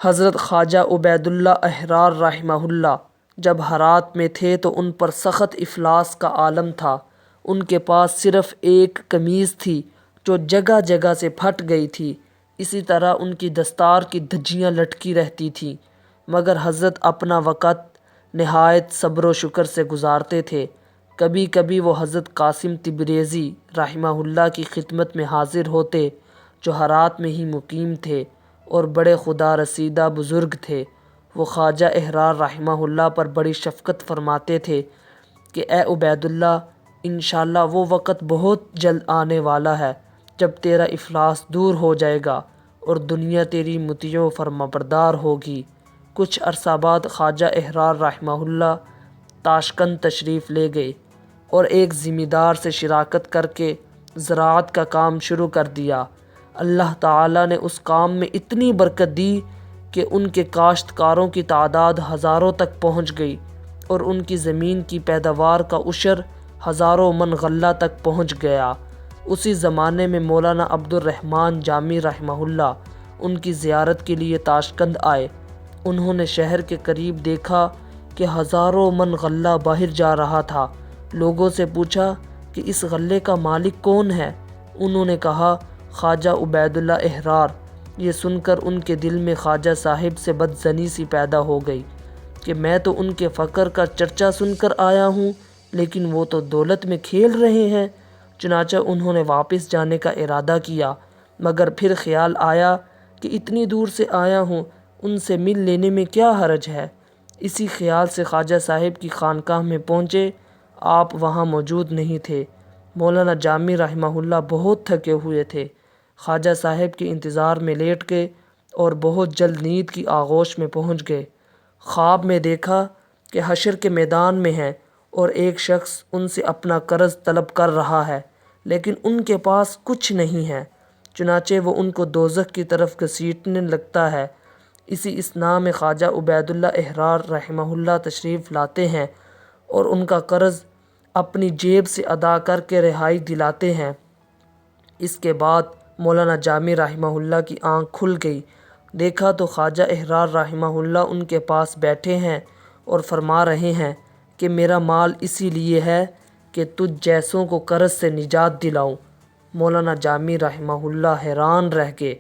حضرت خواجہ عبید اللہ احرار رحمہ اللہ جب ہرات میں تھے تو ان پر سخت افلاس کا عالم تھا۔ ان کے پاس صرف ایک قمیض تھی جو جگہ جگہ سے پھٹ گئی تھی، اسی طرح ان کی دستار کی دھجیاں لٹکی رہتی تھیں، مگر حضرت اپنا وقت نہایت صبر و شکر سے گزارتے تھے۔ کبھی کبھی وہ حضرت قاسم تبریزی رحمہ اللہ کی خدمت میں حاضر ہوتے جو ہرات میں ہی مقیم تھے اور بڑے خدا رسیدہ بزرگ تھے۔ وہ خواجہ احرار رحمہ اللہ پر بڑی شفقت فرماتے تھے کہ اے عبید اللہ، انشاءاللہ وہ وقت بہت جلد آنے والا ہے جب تیرا افلاس دور ہو جائے گا اور دنیا تیری مطیع و فرمانبردار ہوگی۔ کچھ عرصہ بعد خواجہ احرار رحمہ اللہ تاشقند تشریف لے گئے اور ایک زمیندار سے شراکت کر کے زراعت کا کام شروع کر دیا۔ اللہ تعالیٰ نے اس کام میں اتنی برکت دی کہ ان کے کاشتکاروں کی تعداد ہزاروں تک پہنچ گئی اور ان کی زمین کی پیداوار کا عشر ہزاروں من غلہ تک پہنچ گیا۔ اسی زمانے میں مولانا عبد الرحمن جامی رحمہ اللہ ان کی زیارت کے لیے تاشقند آئے۔ انہوں نے شہر کے قریب دیکھا کہ ہزاروں من غلہ باہر جا رہا تھا۔ لوگوں سے پوچھا کہ اس غلے کا مالک کون ہے؟ انہوں نے کہا خواجہ عبید اللہ احرار۔ یہ سن کر ان کے دل میں خواجہ صاحب سے بدظنی سی پیدا ہو گئی کہ میں تو ان کے فقر کا چرچا سن کر آیا ہوں، لیکن وہ تو دولت میں کھیل رہے ہیں۔ چنانچہ انہوں نے واپس جانے کا ارادہ کیا، مگر پھر خیال آیا کہ اتنی دور سے آیا ہوں، ان سے مل لینے میں کیا حرج ہے۔ اسی خیال سے خواجہ صاحب کی خانقاہ میں پہنچے۔ آپ وہاں موجود نہیں تھے۔ مولانا جامی رحمہ اللہ بہت تھکے ہوئے تھے۔ خواجہ صاحب کے انتظار میں لیٹ گئے اور بہت جلد نیند کی آغوش میں پہنچ گئے۔ خواب میں دیکھا کہ حشر کے میدان میں ہیں اور ایک شخص ان سے اپنا قرض طلب کر رہا ہے، لیکن ان کے پاس کچھ نہیں ہے۔ چنانچہ وہ ان کو دوزخ کی طرف گھسیٹنے لگتا ہے۔ اسی اثناء میں خواجہ عبید اللہ احرار رحمہ اللہ تشریف لاتے ہیں اور ان کا قرض اپنی جیب سے ادا کر کے رہائی دلاتے ہیں۔ اس کے بعد مولانا جامی رحمہ اللہ کی آنکھ کھل گئی۔ دیکھا تو خواجہ احرار رحمہ اللہ ان کے پاس بیٹھے ہیں اور فرما رہے ہیں کہ میرا مال اسی لیے ہے کہ تجھ جیسوں کو قرض سے نجات دلاؤں۔ مولانا جامی رحمہ اللہ حیران رہ گئے۔